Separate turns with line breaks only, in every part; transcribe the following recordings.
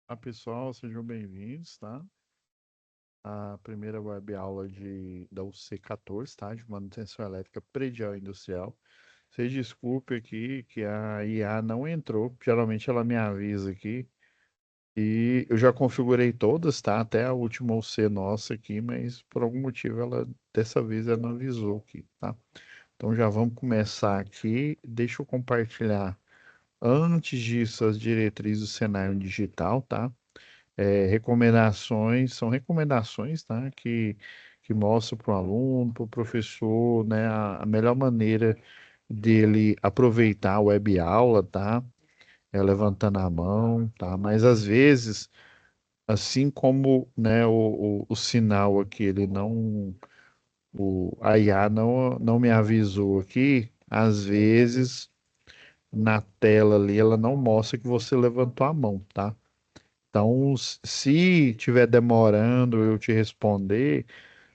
Olá, pessoal, sejam bem-vindos, tá? A primeira web aula da UC14, tá? De manutenção elétrica predial e industrial. Vocês desculpe aqui que a IA não entrou. Geralmente ela me avisa aqui. E eu já configurei todas, tá? Até a última UC nossa aqui, mas por algum motivo dessa vez, ela não avisou aqui, tá? Então já vamos começar aqui. Deixa eu compartilhar antes disso as diretrizes do cenário digital, tá? Recomendações, são recomendações, tá? Que mostram para o aluno, para o professor, né, a melhor maneira dele aproveitar a web aula, tá? Levantando a mão, tá? Mas às vezes, assim como, né, o sinal aqui, a IA não me avisou aqui, às vezes na tela ali ela não mostra que você levantou a mão, tá? Então, se estiver demorando eu te responder,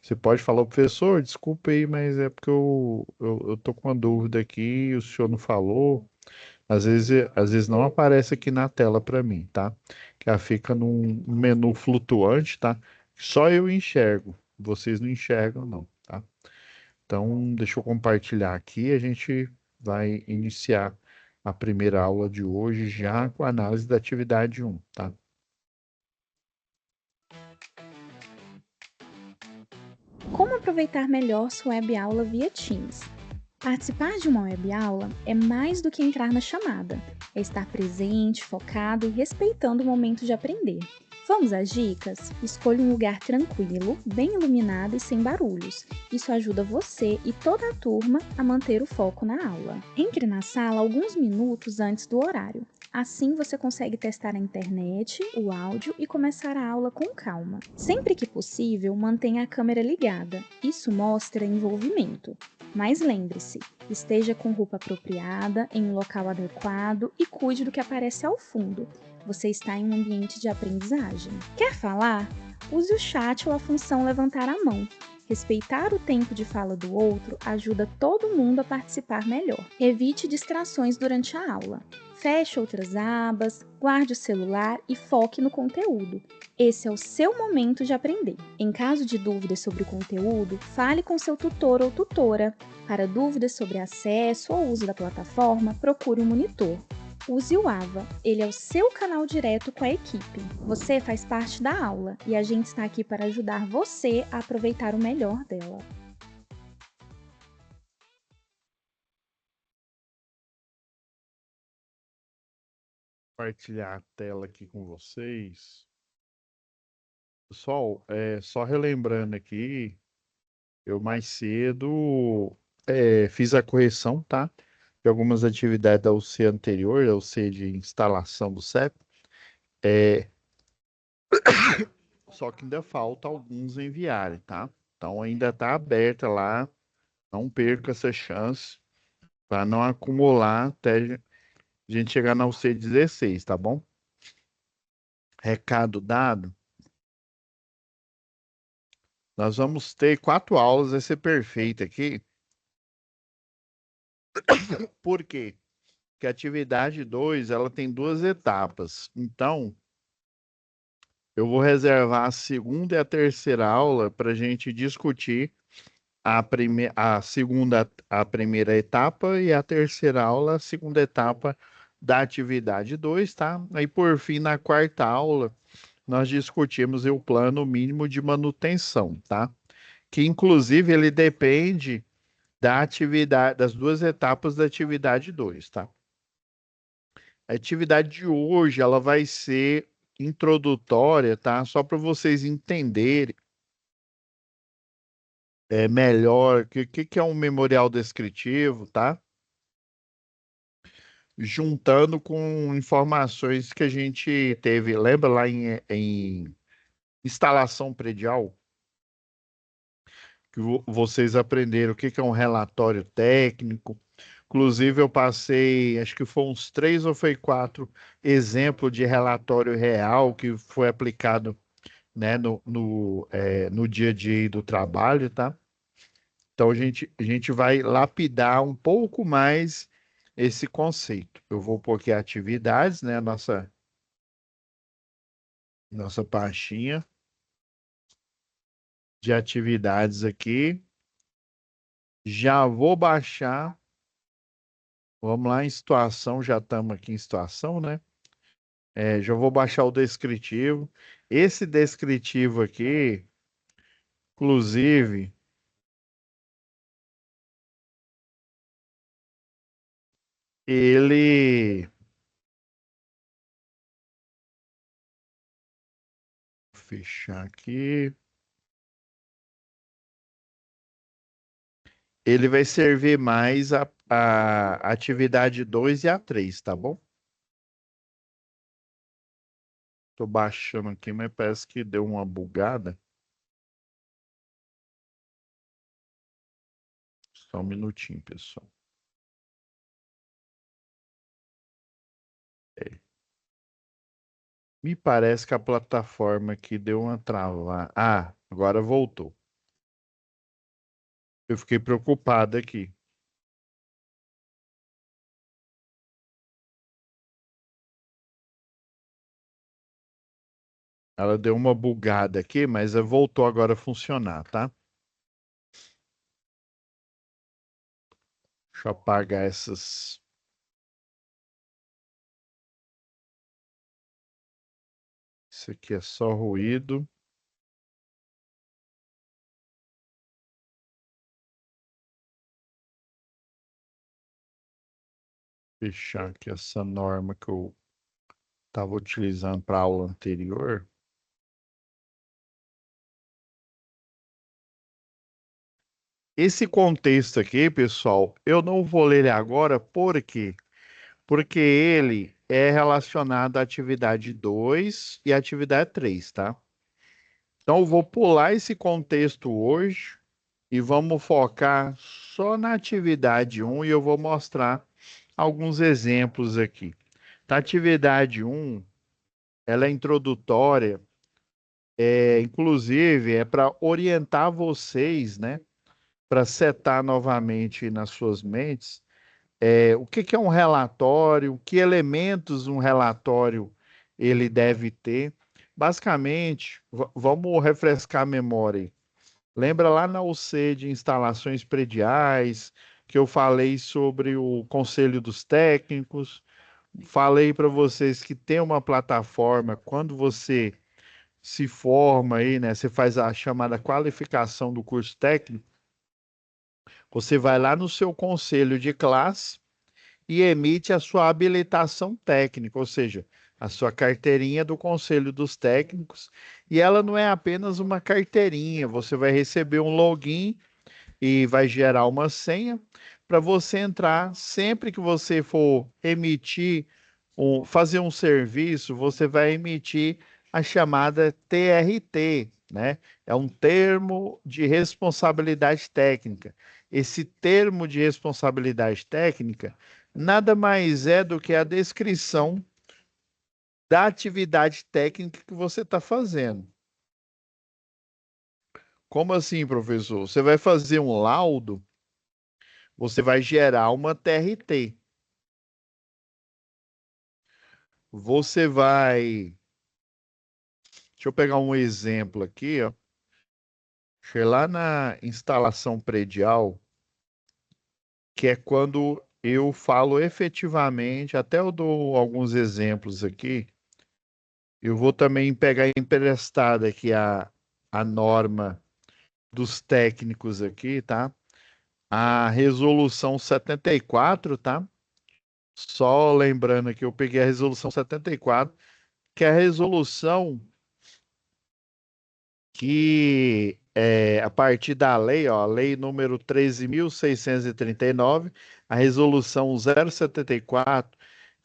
você pode falar, professor, desculpa aí, mas é porque eu tô com uma dúvida aqui, o senhor não falou. Às vezes não aparece aqui na tela para mim, tá? Que ela fica num menu flutuante, tá? Só eu enxergo, vocês não enxergam, não, tá? Então, deixa eu compartilhar aqui, a gente vai iniciar a primeira aula de hoje já com a análise da atividade um, tá?
Como aproveitar melhor sua web aula via Teams? Participar de uma web aula é mais do que entrar na chamada, é estar presente, focado e respeitando o momento de aprender. Vamos às dicas? Escolha um lugar tranquilo, bem iluminado e sem barulhos. Isso ajuda você e toda a turma a manter o foco na aula. Entre na sala alguns minutos antes do horário. Assim você consegue testar a internet, o áudio e começar a aula com calma. Sempre que possível, mantenha a câmera ligada. Isso mostra envolvimento. Mas lembre-se, esteja com roupa apropriada, em um local adequado e cuide do que aparece ao fundo. Você está em um ambiente de aprendizagem. Quer falar? Use o chat ou a função levantar a mão. Respeitar o tempo de fala do outro ajuda todo mundo a participar melhor. Evite distrações durante a aula. Feche outras abas, guarde o celular e foque no conteúdo. Esse é o seu momento de aprender. Em caso de dúvidas sobre o conteúdo, fale com seu tutor ou tutora. Para dúvidas sobre acesso ou uso da plataforma, procure um monitor. Use o AVA, ele é o seu canal direto com a equipe. Você faz parte da aula e a gente está aqui para ajudar você a aproveitar o melhor dela.
Compartilhar a tela aqui com vocês. Pessoal, só relembrando aqui, eu mais cedo fiz a correção, tá? De algumas atividades da UC anterior, da UC de instalação do CEP, é, só que ainda falta alguns enviarem, tá? Então ainda está aberta lá, não perca essa chance para não acumular até a gente chegar na UC 16, tá bom? Recado dado. Nós vamos ter 4 aulas, vai ser perfeito aqui. Por quê? Porque a atividade 2 ela tem 2 etapas. Então, eu vou reservar a segunda e a terceira aula para a gente discutir a segunda, a primeira etapa e a terceira aula, a segunda etapa da atividade 2, tá? Aí, por fim, na quarta aula, nós discutimos o plano mínimo de manutenção, tá? Que, inclusive, ele depende da atividade, das 2 etapas da atividade 2, tá? A atividade de hoje, ela vai ser introdutória, tá? Só para vocês entenderem melhor o que é um memorial descritivo, tá? Juntando com informações que a gente teve, lembra lá em instalação predial, que vocês aprenderam o que é um relatório técnico. Inclusive, eu passei, acho que foi uns 3 ou foi 4 exemplos de relatório real que foi aplicado, né, no dia a dia do trabalho, tá? Então, a gente vai lapidar um pouco mais esse conceito. Eu vou pôr aqui atividades, né? Nossa pastinha de atividades aqui. Já vou baixar. Vamos lá em situação, já estamos aqui em situação, né? Já vou baixar o descritivo. Esse descritivo aqui, inclusive, ele. Vou fechar aqui. Ele vai servir mais a atividade 2 e a 3, tá bom? Tô baixando aqui, mas parece que deu uma bugada. Só um minutinho, pessoal. É. Me parece que a plataforma aqui deu uma trava. Ah, agora voltou. Eu fiquei preocupado aqui. Ela deu uma bugada aqui, mas voltou agora a funcionar, tá? Deixa eu apagar essas. Isso aqui é só ruído. Fechar aqui essa norma que eu estava utilizando para a aula anterior. Esse contexto aqui, pessoal, eu não vou ler ele agora, por quê? Porque ele é relacionado à atividade 2 e à atividade 3, tá? Então, eu vou pular esse contexto hoje e vamos focar só na atividade 1 e eu vou mostrar alguns exemplos aqui. A atividade 1, ela é introdutória, inclusive é para orientar vocês, né? Para setar novamente nas suas mentes o que que é um relatório, que elementos um relatório ele deve ter. Basicamente, vamos refrescar a memória. Lembra lá na UC de instalações prediais, que eu falei sobre o Conselho dos Técnicos, falei para vocês que tem uma plataforma, quando você se forma aí, né, você faz a chamada qualificação do curso técnico, você vai lá no seu conselho de classe e emite a sua habilitação técnica, ou seja, a sua carteirinha do Conselho dos Técnicos, e ela não é apenas uma carteirinha, você vai receber um login e vai gerar uma senha para você entrar sempre que você for emitir fazer um serviço, você vai emitir a chamada TRT, né? É um termo de responsabilidade técnica. Esse termo de responsabilidade técnica nada mais é do que a descrição da atividade técnica que você está fazendo. Como assim, professor? Você vai fazer um laudo, você vai gerar uma TRT. Você vai. Deixa eu pegar um exemplo aqui, ó. Achei lá na instalação predial, que é quando eu falo efetivamente, até eu dou alguns exemplos aqui. Eu vou também pegar emprestada aqui a norma dos técnicos aqui, tá? A resolução 74, tá? Só lembrando que eu peguei a resolução 74, que é a resolução que é a partir da lei, ó, a lei número 13.639, a resolução 074,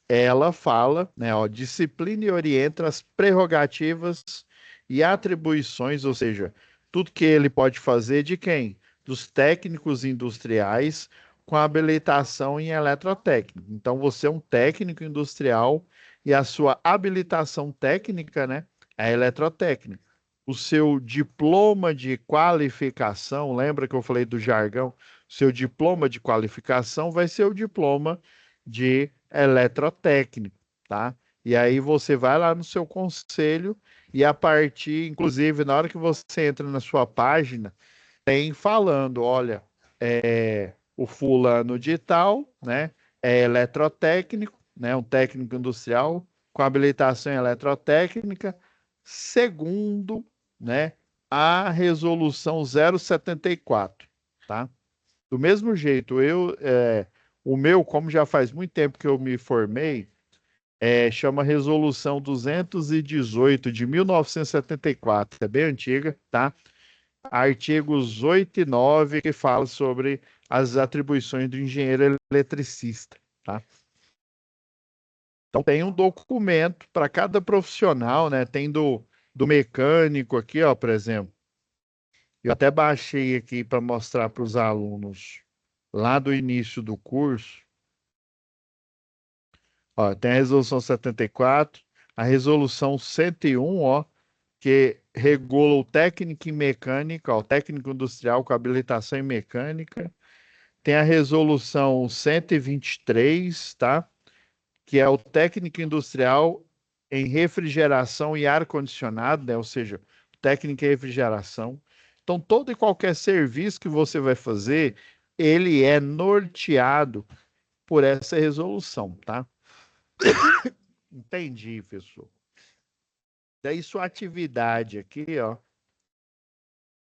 ela fala, né, ó, disciplina e orienta as prerrogativas e atribuições, ou seja, tudo que ele pode fazer de quem? Dos técnicos industriais com habilitação em eletrotécnica. Então, você é um técnico industrial e a sua habilitação técnica, né, é eletrotécnica. O seu diploma de qualificação, lembra que eu falei do jargão? Seu diploma de qualificação vai ser o diploma de eletrotécnico, tá? E aí você vai lá no seu conselho E a partir, inclusive, na hora que você entra na sua página, tem falando, olha, o fulano de tal, né, é eletrotécnico, né, um técnico industrial com habilitação em eletrotécnica, segundo, né, a resolução 074, tá? Do mesmo jeito, o meu, como já faz muito tempo que eu me formei, chama Resolução 218 de 1974, é bem antiga, tá? Artigos 8 e 9 que fala sobre as atribuições do engenheiro eletricista, tá? Então tem um documento para cada profissional, né? Tem do mecânico aqui, ó, por exemplo. Eu até baixei aqui para mostrar para os alunos lá do início do curso. Ó, tem a resolução 74, a resolução 101, ó, que regula o técnico em mecânica, ó, o técnico industrial com habilitação em mecânica. Tem a resolução 123, tá? Que é o técnico industrial em refrigeração e ar-condicionado, né? Ou seja, técnica em refrigeração. Então, todo e qualquer serviço que você vai fazer, ele é norteado por essa resolução, tá? Entendi, professor. Daí sua atividade aqui, ó.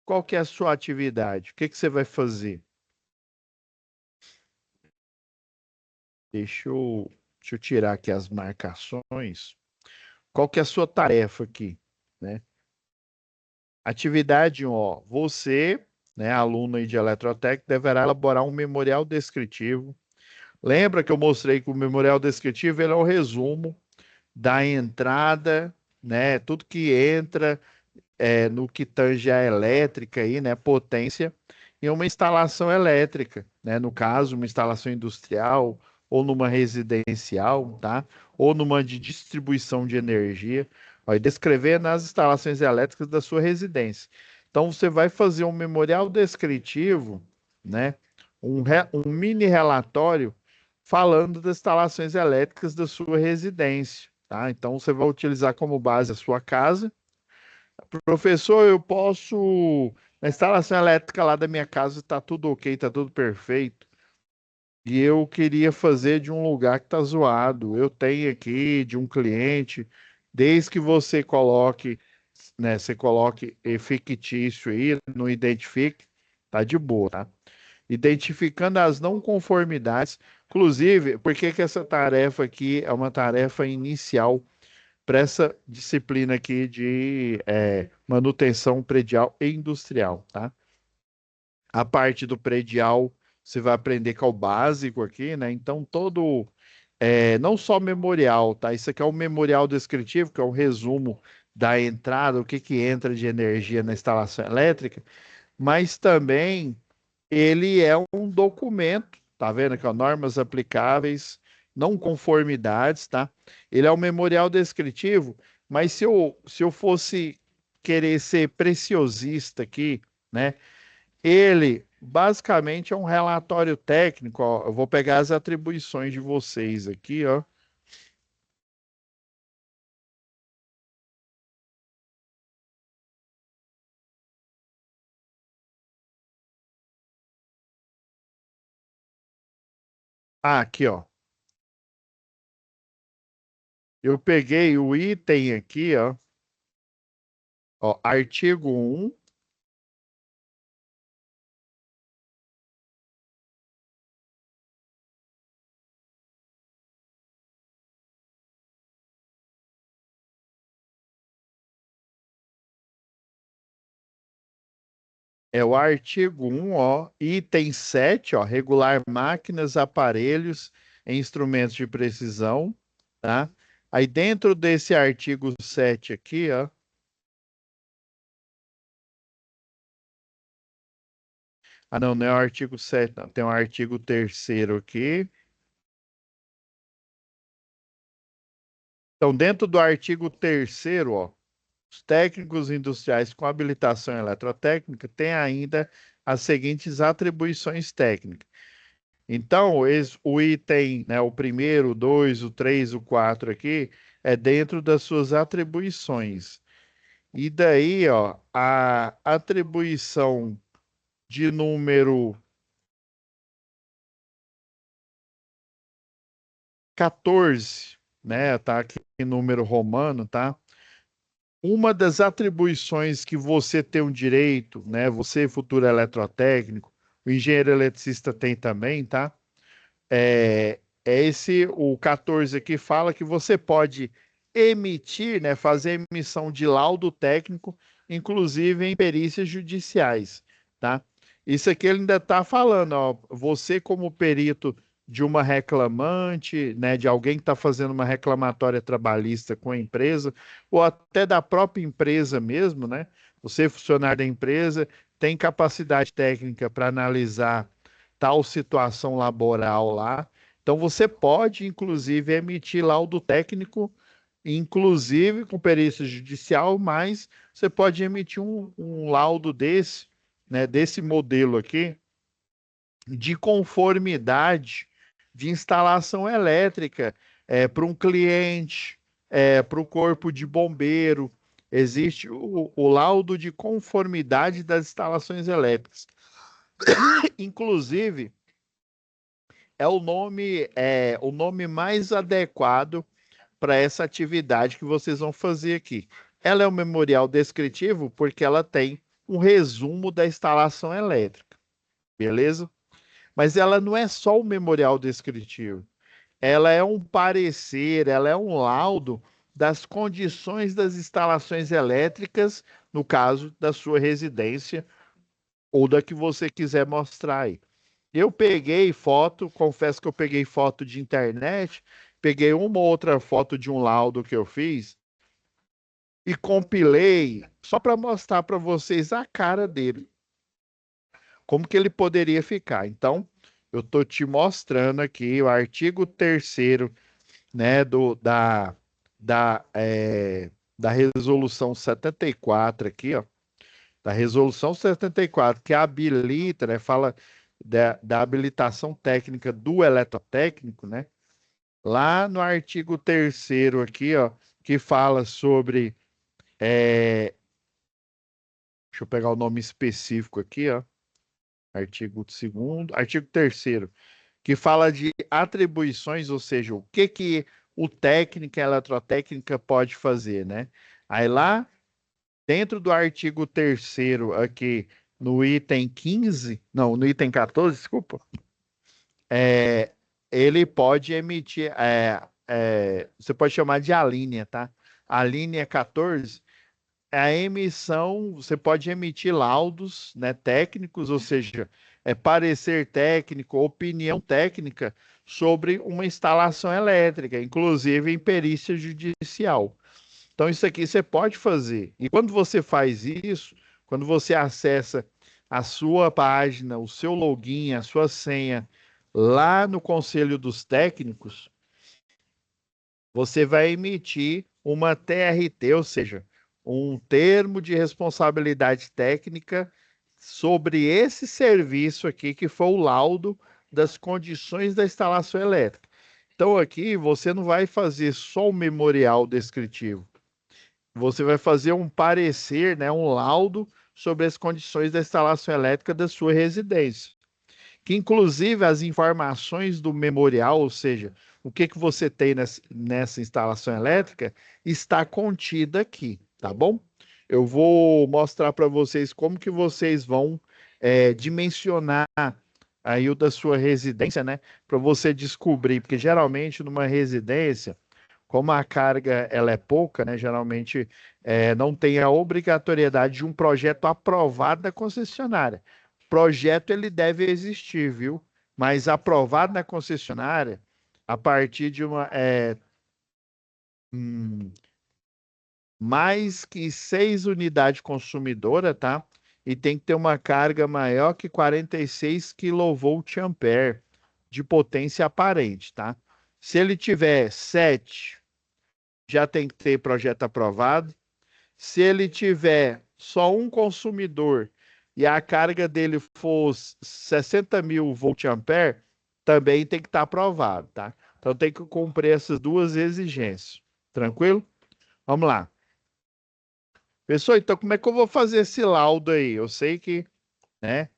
Qual que é a sua atividade? O que que você vai fazer? Deixa eu tirar aqui as marcações. Qual que é a sua tarefa aqui, né? Atividade 1, ó, você, né, aluno aí de eletrotécnica, deverá elaborar um memorial descritivo. Lembra que eu mostrei que o memorial descritivo ele é o resumo da entrada, né, tudo que entra no que tange a elétrica aí, né, potência, em uma instalação elétrica, né, no caso, uma instalação industrial ou numa residencial, tá? Ou numa de distribuição de energia, ó, e descrever nas instalações elétricas da sua residência. Então, você vai fazer um memorial descritivo, né? Um mini relatório falando das instalações elétricas da sua residência, tá? Então, você vai utilizar como base a sua casa. Professor, eu posso. A instalação elétrica lá da minha casa está tudo ok, está tudo perfeito. E eu queria fazer de um lugar que está zoado. Eu tenho aqui de um cliente, desde que você coloque, né? Você coloque fictício aí, não identifique, tá de boa, tá? Identificando as não conformidades. Inclusive, por que que essa tarefa aqui é uma tarefa inicial para essa disciplina aqui de manutenção predial e industrial, tá? A parte do predial você vai aprender que é o básico aqui, né? Então, não só memorial, tá? Isso aqui é um memorial descritivo, que é um resumo da entrada, o que que entra de energia na instalação elétrica, mas também ele é um documento, tá vendo aqui, ó, normas aplicáveis, não conformidades, tá? Ele é um memorial descritivo, mas se eu fosse querer ser preciosista aqui, né? Ele basicamente é um relatório técnico, ó. Eu vou pegar as atribuições de vocês aqui, ó. Ah, aqui, ó. Eu peguei o item aqui, ó, artigo 1. É o artigo 1, ó, item 7, ó, regular máquinas, aparelhos e instrumentos de precisão, tá? Aí dentro desse artigo 7 aqui, ó, não, não é o artigo 7, não, tem o artigo 3º aqui. Então, dentro do artigo 3º, ó, os técnicos industriais com habilitação eletrotécnica têm ainda as seguintes atribuições técnicas. Então, o item, né, o primeiro, o 2, o 3, o 4 aqui, é dentro das suas atribuições. E daí, ó, a atribuição de número 14, né? Tá aqui em número romano, tá? Uma das atribuições que você tem um direito, né? Você, futuro eletrotécnico, o engenheiro eletricista tem também, tá? É esse, o 14 aqui fala que você pode emitir, né? Fazer emissão de laudo técnico, inclusive em perícias judiciais, tá? Isso aqui ele ainda está falando, ó, você como perito de uma reclamante, né, de alguém que está fazendo uma reclamatória trabalhista com a empresa, ou até da própria empresa mesmo, né? Você, funcionário da empresa, tem capacidade técnica para analisar tal situação laboral lá. Então, você pode, inclusive, emitir laudo técnico, inclusive com perícia judicial, mas você pode emitir um laudo desse, né, desse modelo aqui, de conformidade de instalação elétrica para um cliente, para o corpo de bombeiro. Existe o laudo de conformidade das instalações elétricas. Inclusive, é o nome mais adequado para essa atividade que vocês vão fazer aqui. Ela é um memorial descritivo porque ela tem um resumo da instalação elétrica, beleza? Mas ela não é só um memorial descritivo. Ela é um parecer, ela é um laudo das condições das instalações elétricas, no caso da sua residência ou da que você quiser mostrar aí. Eu peguei foto, confesso que eu peguei foto de internet, peguei uma ou outra foto de um laudo que eu fiz e compilei só para mostrar para vocês a cara dele, como que ele poderia ficar. Então, eu estou te mostrando aqui o artigo 3º, né, da resolução 74 aqui, ó, da resolução 74, que habilita, né, fala da habilitação técnica do eletrotécnico, né? Lá no artigo 3º aqui, ó, que fala sobre, deixa eu pegar o nome específico aqui, ó, artigo 3º, que fala de atribuições, ou seja, o que que o técnico, a eletrotécnica pode fazer, né? Aí lá, dentro do artigo 3º aqui, no item 15, não, no item 14, desculpa, é, ele pode emitir, você pode chamar de alínea, tá? A linha 14 é a emissão, você pode emitir laudos, né, técnicos, ou seja, parecer técnico, opinião técnica sobre uma instalação elétrica, inclusive em perícia judicial. Então, isso aqui você pode fazer. E quando você faz isso, quando você acessa a sua página, o seu login, a sua senha, lá no Conselho dos Técnicos, você vai emitir uma TRT, ou seja, um termo de responsabilidade técnica sobre esse serviço aqui, que foi o laudo das condições da instalação elétrica. Então, aqui você não vai fazer só o memorial descritivo, você vai fazer um parecer, né, um laudo sobre as condições da instalação elétrica da sua residência, que inclusive as informações do memorial, ou seja, o que que você tem nessa instalação elétrica, está contida aqui, tá bom? Eu vou mostrar para vocês como que vocês vão dimensionar aí o da sua residência, né? Para você descobrir, porque geralmente numa residência, como a carga ela é pouca, né? Geralmente não tem a obrigatoriedade de um projeto aprovado da concessionária. Projeto ele deve existir, viu? Mas aprovado na concessionária a partir de hum, mais que 6 unidades consumidoras, tá? E tem que ter uma carga maior que 46 kVA de potência aparente, tá? Se ele tiver 7, já tem que ter projeto aprovado. Se ele tiver só um consumidor e a carga dele for 60 mil volt-ampere, também tem que estar aprovado, tá? Então tem que cumprir essas duas exigências. Tranquilo? Vamos lá. Pessoal, então como é que eu vou fazer esse laudo aí? Eu sei que, né?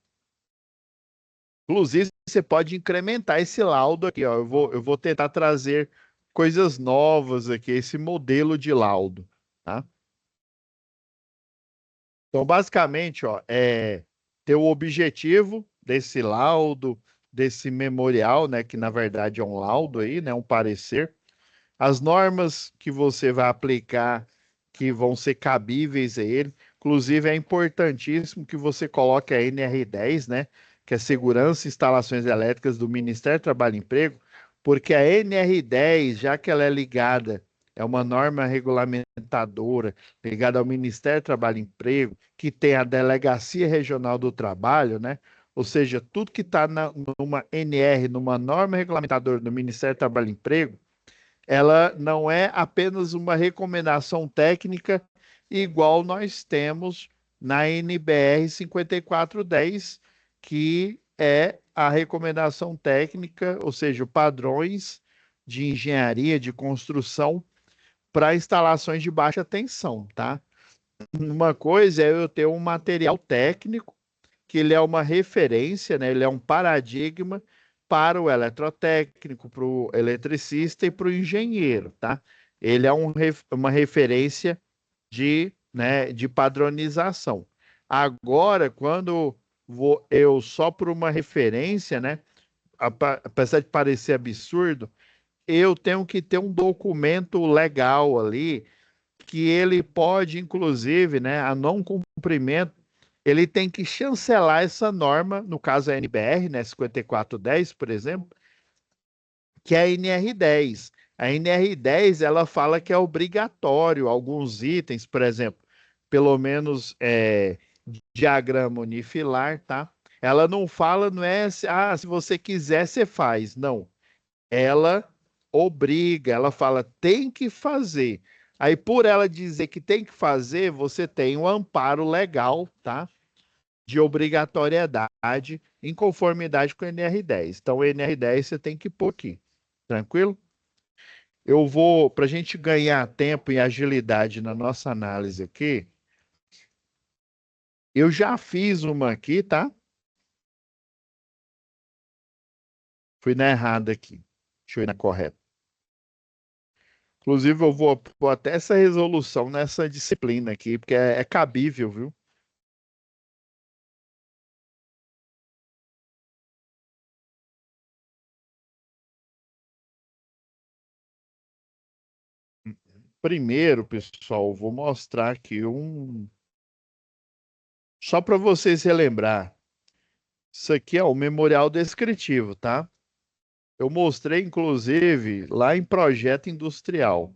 Inclusive, você pode incrementar esse laudo aqui, ó. Eu vou tentar trazer coisas novas aqui, esse modelo de laudo, tá? Então, basicamente, ó, ter o objetivo desse laudo, desse memorial, né, que na verdade é um laudo aí, né, um parecer, as normas que você vai aplicar que vão ser cabíveis a ele. Inclusive, é importantíssimo que você coloque a NR10, né, que é Segurança e Instalações Elétricas do Ministério do Trabalho e Emprego, porque a NR10, já que ela é ligada, é uma norma regulamentadora ligada ao Ministério do Trabalho e Emprego, que tem a Delegacia Regional do Trabalho, né? Ou seja, tudo que está numa NR, numa norma regulamentadora do Ministério do Trabalho e Emprego, ela não é apenas uma recomendação técnica igual nós temos na NBR 5410, que é a recomendação técnica, ou seja, padrões de engenharia de construção para instalações de baixa tensão, tá? Uma coisa é eu ter um material técnico que ele é uma referência, né? Ele é um paradigma para o eletrotécnico, para o eletricista e para o engenheiro, tá? Ele é uma referência de padronização. Agora, quando eu só por uma referência, né? Apesar de parecer absurdo, eu tenho que ter um documento legal ali que ele pode, inclusive, né, a não cumprimento, ele tem que chancelar essa norma, no caso a NBR, né, 5410, por exemplo, que é a NR10. A NR10, ela fala que é obrigatório alguns itens, por exemplo, pelo menos diagrama unifilar, tá? Ela não fala, não é, se você quiser, você faz. Não, ela obriga, ela fala tem que fazer. Aí, por ela dizer que tem que fazer, você tem um amparo legal, tá? De obrigatoriedade em conformidade com o NR10. Então, o NR10 você tem que pôr aqui. Tranquilo? Eu vou, para a gente ganhar tempo e agilidade na nossa análise aqui, eu já fiz uma aqui, tá? Fui na errada aqui. Deixa eu ir na correta. Inclusive, eu vou pôr até essa resolução nessa disciplina aqui, porque é cabível, viu? Primeiro, pessoal, vou mostrar aqui só para vocês relembrar. Isso aqui é o memorial descritivo, tá? Eu mostrei, inclusive, lá em projeto industrial.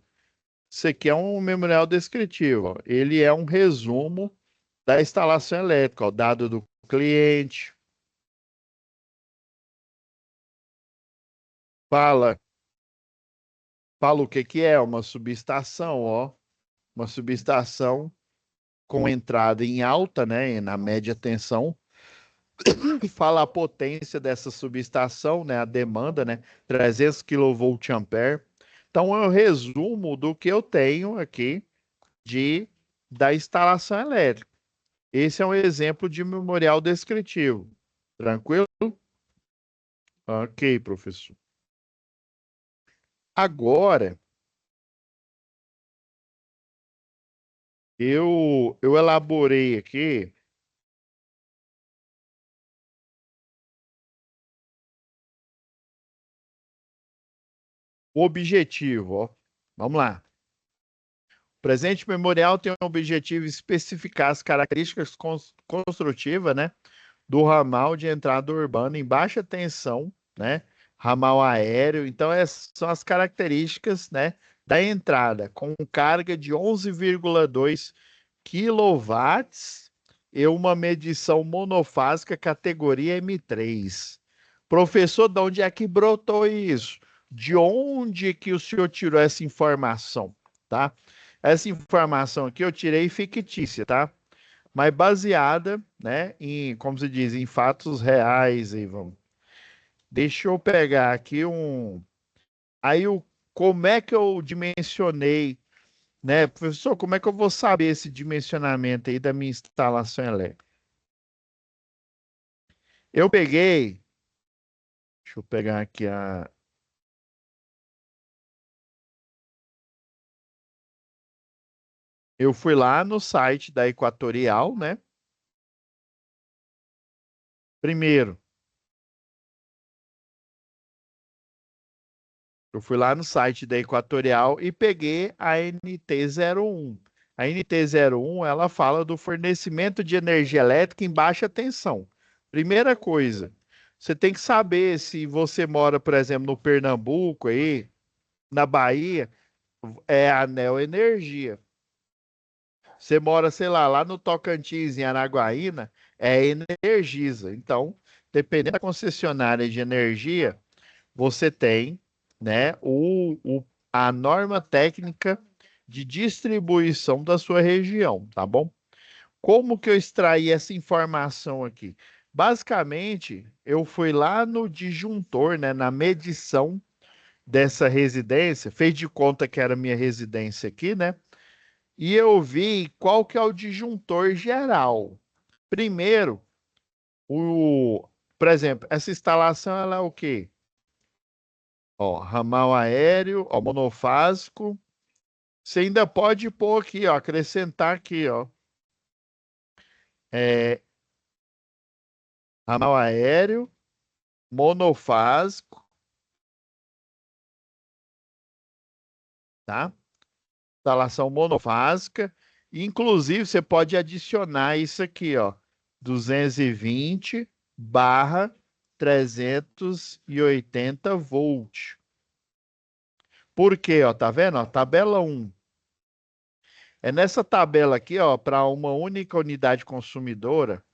Isso aqui é um memorial descritivo, ó. Ele é um resumo da instalação elétrica, ó, dado do cliente, fala, fala o que que é uma subestação, ó, uma subestação com entrada em alta, né, na média tensão, fala a potência dessa subestação, né, a demanda, né, 300 kVA. Então, é o resumo do que eu tenho aqui da instalação elétrica. Esse é um exemplo de memorial descritivo. Tranquilo? Ok, professor. Agora, eu elaborei aqui o objetivo, ó. Vamos lá. O presente memorial tem o objetivo de especificar as características construtivas, né, do ramal de entrada urbana em baixa tensão, né, ramal aéreo. Então, são as características, né, da entrada, com carga de 11,2 quilowatts e uma medição monofásica categoria M3. Professor, de onde é que brotou isso? De onde que o senhor tirou essa informação, tá? Essa informação aqui eu tirei fictícia, tá? Mas baseada, né, em, como se diz, em fatos reais aí, vamos. Deixa eu pegar aqui um. Aí como é que eu dimensionei né? Professor, como é que eu vou saber esse dimensionamento aí da minha instalação elétrica? Eu peguei, deixa eu pegar aqui eu fui lá no site da Equatorial, né? Primeiro, eu fui lá no site da Equatorial e peguei a NT01. A NT01, ela fala do fornecimento de energia elétrica em baixa tensão. Primeira coisa, você tem que saber se você mora, por exemplo, no Pernambuco aí, na Bahia, é a Neo Energia. Você mora, sei lá no Tocantins, em Araguaína, é Energisa. Então, dependendo da concessionária de energia, você tem, né, a norma técnica de distribuição da sua região, tá bom? Como que eu extraí essa informação aqui? Basicamente, eu fui lá no disjuntor, né, na medição dessa residência, fez de conta que era minha residência aqui, né? E eu vi qual que é o disjuntor geral. Primeiro, o, por exemplo, essa instalação ela é o quê? Ó, ramal aéreo, ó, monofásico. Você ainda pode pôr aqui, ó, acrescentar aqui, ó, é, ramal aéreo, monofásico, tá? Instalação monofásica. Inclusive, você pode adicionar isso aqui, ó, 220 barra 380 volt. Por quê, ó, tá vendo? Ó, tabela 1. É nessa tabela aqui, ó, para uma única unidade consumidora,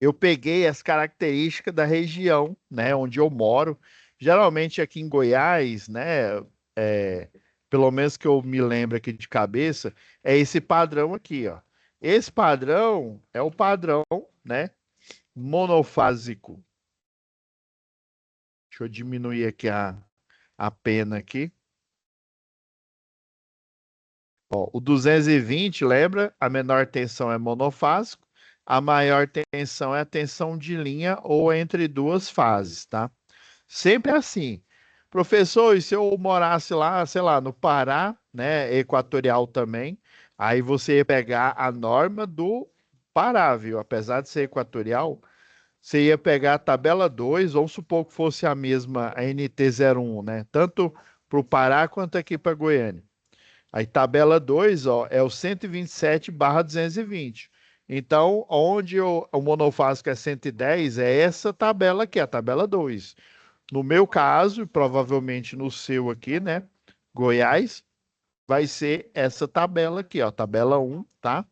eu peguei as características da região, né, onde eu moro. Geralmente aqui em Goiás, né, é, pelo menos que eu me lembro aqui de cabeça, é esse padrão aqui, ó. Esse padrão é o padrão, né, monofásico. Deixa eu diminuir aqui a pena aqui. Ó, o 220, lembra? A menor tensão é monofásico, a maior tensão é a tensão de linha ou entre duas fases, tá? Sempre assim. Professor, e se eu morasse lá, sei lá, no Pará, né, equatorial também, aí você ia pegar a norma do Pará, viu? Apesar de ser equatorial, você ia pegar a tabela 2, vamos supor que fosse a mesma, a NT01, né? Tanto para o Pará quanto aqui para Goiânia. Aí tabela 2, ó, é o 127/220. Então, onde o monofásico é 110, é essa tabela aqui, a tabela 2. No meu caso, e provavelmente no seu aqui, né, Goiás, vai ser essa tabela aqui, ó, tabela 1, tá?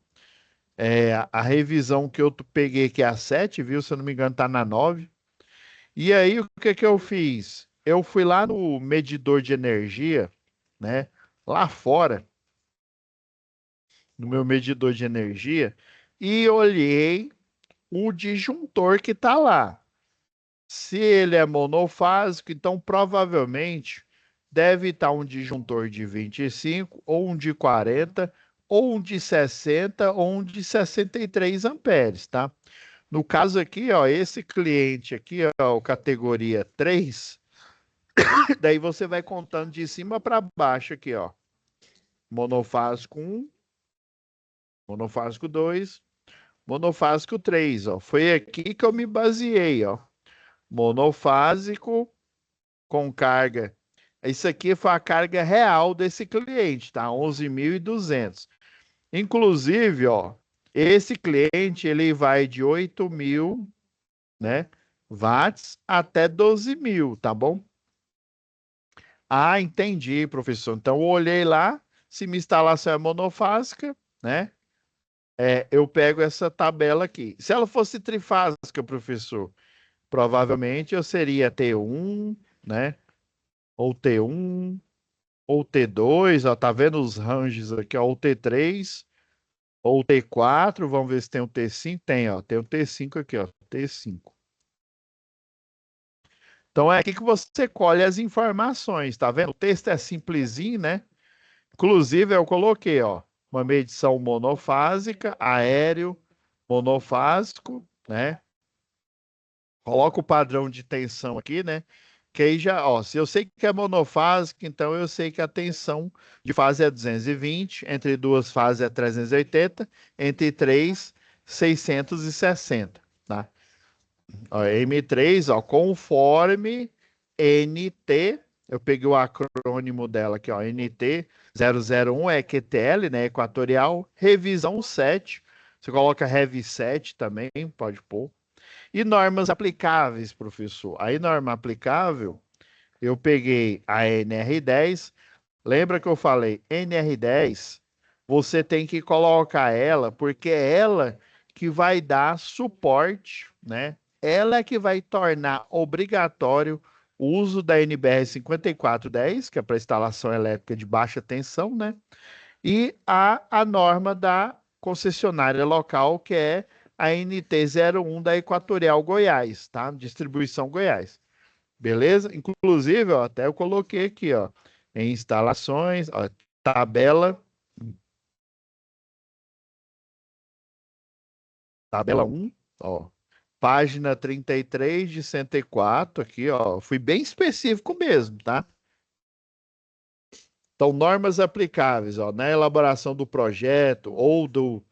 É, a revisão que eu peguei que é a 7, viu? Se eu não me engano, tá na 9. E aí, o que que eu fiz? Eu fui lá no medidor de energia, né, lá fora, no meu medidor de energia e olhei o disjuntor que está lá. Se ele é monofásico, então provavelmente deve estar um disjuntor de 25, ou um de 40, ou um de 60, ou um de 63 amperes, tá? No caso aqui, ó, esse cliente aqui, ó, categoria 3, daí você vai contando de cima para baixo aqui, ó. Monofásico 1, monofásico 2, monofásico 3, ó. Foi aqui que eu me baseei, ó. Monofásico com carga. Isso aqui foi a carga real desse cliente, tá? 11.200. Inclusive, ó, esse cliente ele vai de 8.000, né, watts até 12.000, tá bom? Ah, entendi, professor. Então, eu olhei lá, se minha instalação é monofásica, né? Eu pego essa tabela aqui. Se ela fosse trifásica, professor, provavelmente eu seria T1, né? Ou T1, ou T2, ó, tá vendo os ranges aqui, ó, ou T3, ou T4, vamos ver se tem o T5, tem, ó, tem o T5 aqui, ó, T5. Então é aqui que você colhe as informações, tá vendo? O texto é simplesinho, né? Inclusive, eu coloquei, ó, uma medição monofásica, aéreo, monofásico, né? Coloca o padrão de tensão aqui, né? Que aí já, ó, se eu sei que é monofásico, então eu sei que a tensão de fase é 220, entre duas fases é 380, entre três, 660, tá? Ó, M3, ó, conforme NT, eu peguei o acrônimo dela aqui, ó, NT 001 é QTL, né, equatorial, revisão 7, você coloca Rev 7 também, pode pôr. E normas aplicáveis, professor. Aí, norma aplicável, eu peguei a NR10. Lembra que eu falei NR10? Você tem que colocar ela, porque é ela que vai dar suporte, né? Ela é que vai tornar obrigatório o uso da NBR 5410, que é para instalação elétrica de baixa tensão, né? E a norma da concessionária local, que é a NT01 da Equatorial Goiás, tá? Distribuição Goiás. Beleza? Inclusive, ó, até eu coloquei aqui, ó, em instalações, ó, tabela 1, ó, página 33 de 104 aqui, ó, fui bem específico mesmo, tá? Então, normas aplicáveis, ó, na elaboração do projeto ou do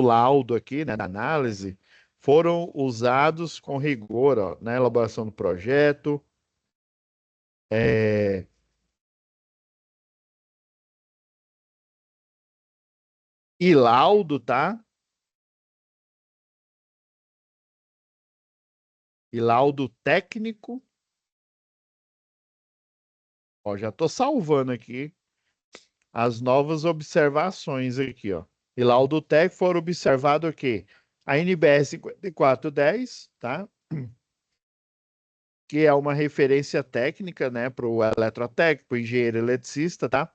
laudo aqui, né, da análise, foram usados com rigor, ó, na elaboração do projeto, é, e laudo, tá? E laudo técnico, ó, já estou salvando aqui as novas observações aqui, ó. E laudo técnico foram observado o quê? A NBR 5410, tá? Que é uma referência técnica, né, para o eletrotécnico, engenheiro eletricista, tá?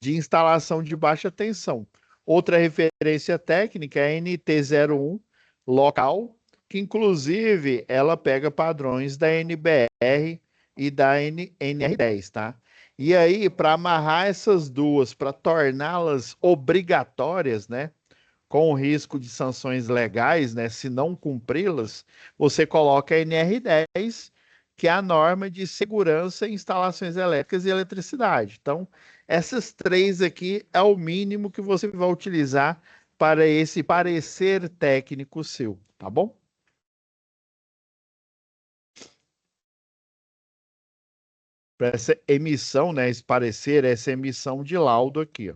De instalação de baixa tensão. Outra referência técnica é a NT01 local, que inclusive ela pega padrões da NBR e da NR10, tá? E aí, para amarrar essas duas, para torná-las obrigatórias, né? Com o risco de sanções legais, né, se não cumpri-las, você coloca a NR10, que é a norma de segurança em instalações elétricas e eletricidade. Então, essas três aqui é o mínimo que você vai utilizar para esse parecer técnico seu, tá bom? Para essa emissão, né, esse parecer, essa emissão de laudo aqui, ó.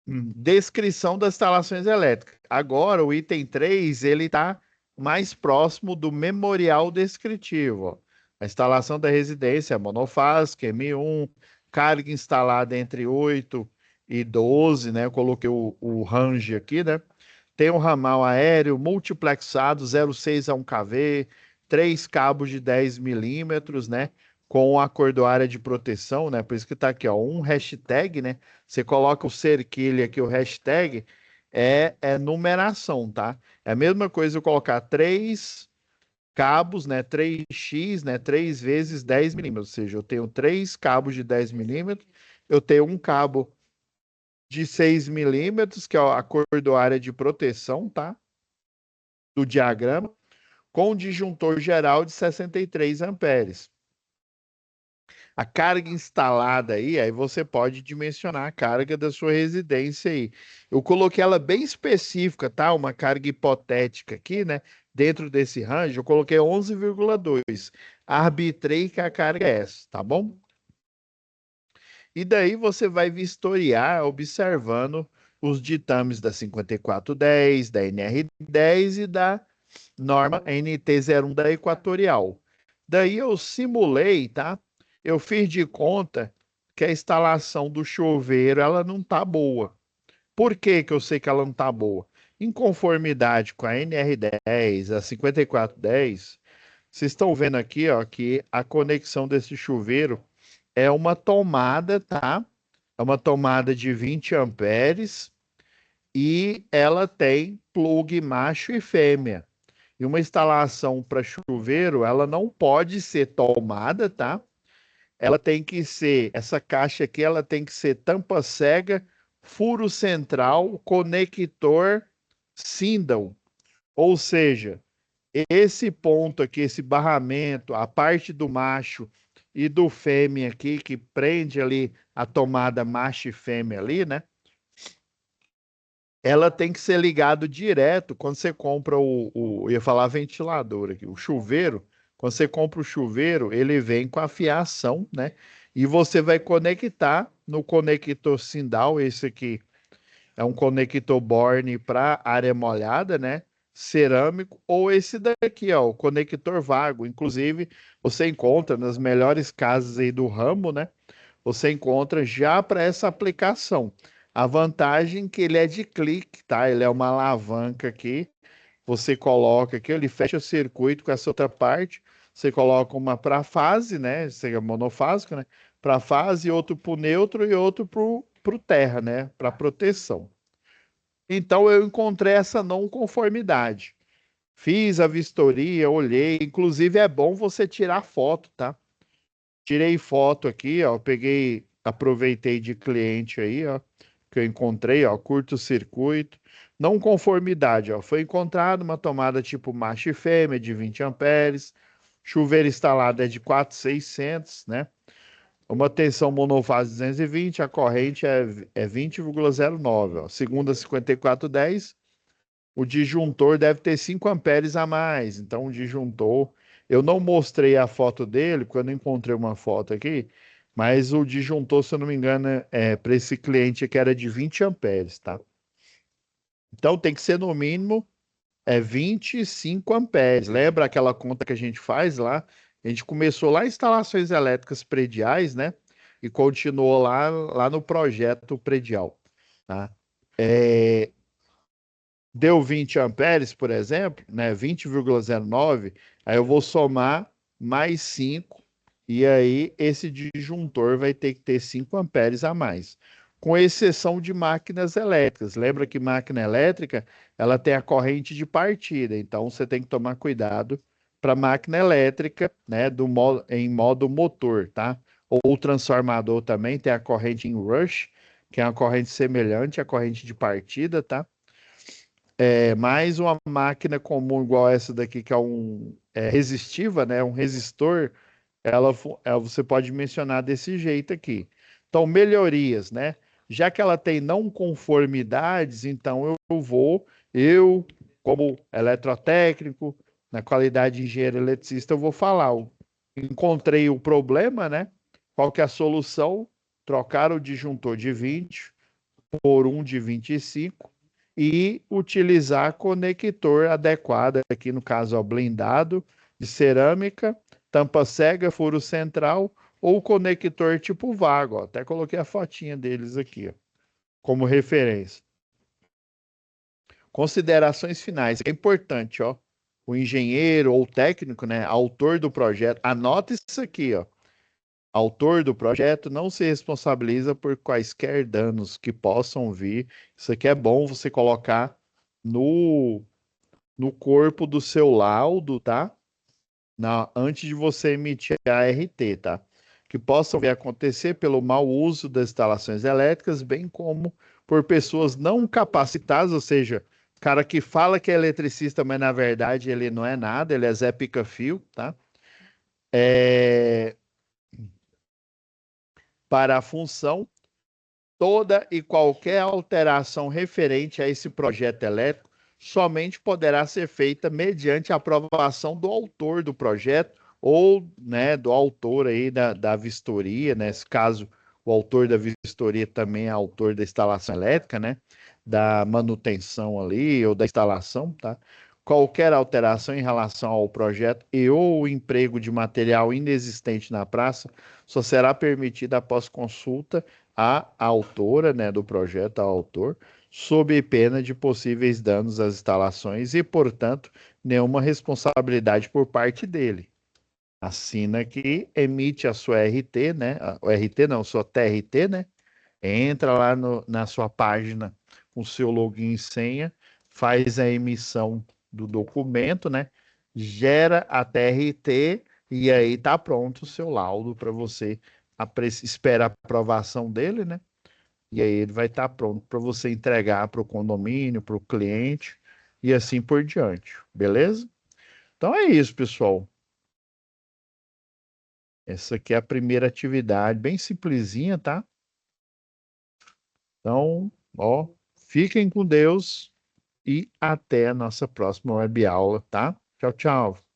Descrição das instalações elétricas. Agora, o item 3 ele está mais próximo do memorial descritivo. Ó. A instalação da residência é monofásica, M1, carga instalada entre 8 e 12, né? Eu coloquei o range aqui, né? Tem um ramal aéreo multiplexado 0,6 a 1 kV, três cabos de 10 milímetros, né? Com a cordoária de proteção, né? Por isso que tá aqui, ó, um hashtag, né? Você coloca o cerquilho aqui, o hashtag, é numeração, tá? É a mesma coisa eu colocar três cabos, né? 3x, né? 3 vezes 10 milímetros, ou seja, eu tenho três cabos de 10 milímetros, eu tenho um cabo de 6 milímetros, que é a cordoária de proteção, tá? Do diagrama, com disjuntor geral de 63 amperes. A carga instalada aí você pode dimensionar a carga da sua residência aí. Eu coloquei ela bem específica, tá? Uma carga hipotética aqui, né? Dentro desse range, eu coloquei 11,2. Arbitrei que a carga é essa, tá bom? E daí você vai vistoriar observando os ditames da 5410, da NR10 e da norma NT01 da Equatorial. Daí eu simulei, tá? Eu fiz de conta que a instalação do chuveiro ela não tá boa. Por que que eu sei que ela não tá boa? Em conformidade com a NR10, a 5410, vocês estão vendo aqui, ó, que a conexão desse chuveiro é uma tomada, tá? É uma tomada de 20 amperes e ela tem plug macho e fêmea. E uma instalação para chuveiro, ela não pode ser tomada, tá? ela tem que ser, essa caixa aqui, ela tem que ser tampa cega, furo central, conector Sindel. Ou seja, esse ponto aqui, esse barramento, a parte do macho e do fêmea aqui, que prende ali a tomada macho e fêmea ali, né? Ela tem que ser ligado direto quando você compra eu ia falar ventilador aqui, o chuveiro. Quando você compra o chuveiro, ele vem com a fiação, né? E você vai conectar no conector Sindal, esse aqui é um conector Borne para área molhada, né? Cerâmico, ou esse daqui, ó, o conector vago. Inclusive, você encontra nas melhores casas aí do ramo, né? Você encontra já para essa aplicação. A vantagem é que ele é de clique, tá? Ele é uma alavanca aqui. Você coloca aqui, ele fecha o circuito com essa outra parte. Você coloca uma para fase, né? Seria monofásico, né? Para fase, outro para o neutro e outro para o terra, né? Para proteção. Então eu encontrei essa não conformidade. Fiz a vistoria, olhei. Inclusive é bom você tirar foto, tá? Tirei foto aqui, ó. Peguei, aproveitei de cliente aí, ó, que eu encontrei, ó, curto-circuito. Não conformidade, ó. Foi encontrado uma tomada tipo macho e fêmea de 20 amperes. Chuveiro instalado é de 4.600, né? Uma tensão monofase 220, a corrente é 20,09, ó. Segunda 5410, o disjuntor deve ter 5 amperes a mais. Então, o disjuntor, eu não mostrei a foto dele, porque eu não encontrei uma foto aqui, mas o disjuntor, se eu não me engano, para esse cliente que era de 20 amperes, tá? Então, tem que ser no mínimo 25 amperes. Lembra aquela conta que a gente faz lá? A gente começou lá em instalações elétricas prediais, né? E continuou lá no projeto predial, tá? É, deu 20 amperes, por exemplo, né, 20,09, aí eu vou somar mais 5, e aí esse disjuntor vai ter que ter 5 amperes a mais. Com exceção de máquinas elétricas. Lembra que máquina elétrica, ela tem a corrente de partida, então você tem que tomar cuidado para máquina elétrica, né, em modo motor, tá? Ou o transformador também tem a corrente em rush, que é uma corrente semelhante à corrente de partida, tá? Mais uma máquina comum igual essa daqui, que resistiva, né? Um resistor, você pode mencionar desse jeito aqui. Então, melhorias, né? Já que ela tem não conformidades, então como eletrotécnico, na qualidade de engenheiro eletricista, eu vou falar. Encontrei o problema, né? Qual que é a solução? Trocar o disjuntor de 20 por um de 25 e utilizar conector adequado, aqui no caso, ó, blindado, de cerâmica, tampa cega, furo central ou conector tipo vago. Ó. Até coloquei a fotinha deles aqui, ó, como referência. Considerações finais. É importante, ó. O engenheiro ou técnico, né, autor do projeto, anota isso aqui, ó. Autor do projeto não se responsabiliza por quaisquer danos que possam vir. Isso aqui é bom você colocar no, no corpo do seu laudo, tá? Antes de você emitir a RT, tá? Que possam vir a acontecer pelo mau uso das instalações elétricas, bem como por pessoas não capacitadas, ou seja, cara que fala que é eletricista, mas na verdade ele não é nada, ele é Zé Pica-Fio, tá? É, para a função toda e qualquer alteração referente a esse projeto elétrico somente poderá ser feita mediante a aprovação do autor do projeto ou, né, do autor aí da vistoria, nesse caso, o autor da vistoria também é autor da instalação elétrica, né, da manutenção ali ou da instalação, tá? Qualquer alteração em relação ao projeto e ou o emprego de material inexistente na praça só será permitida após consulta à autora, né, do projeto, ao autor, sob pena de possíveis danos às instalações e, portanto, nenhuma responsabilidade por parte dele. Assina aqui, emite a sua RT, né? O RT não, sua TRT, né? Entra lá na sua página com seu login e senha, faz a emissão do documento, né? Gera a TRT e aí tá pronto o seu laudo para você espera a aprovação dele, né? E aí ele vai estar pronto para você entregar para o condomínio, para o cliente e assim por diante, beleza? Então é isso, pessoal. Essa aqui é a primeira atividade, bem simplesinha, tá? Então, ó, fiquem com Deus e até a nossa próxima web aula, tá? Tchau, tchau.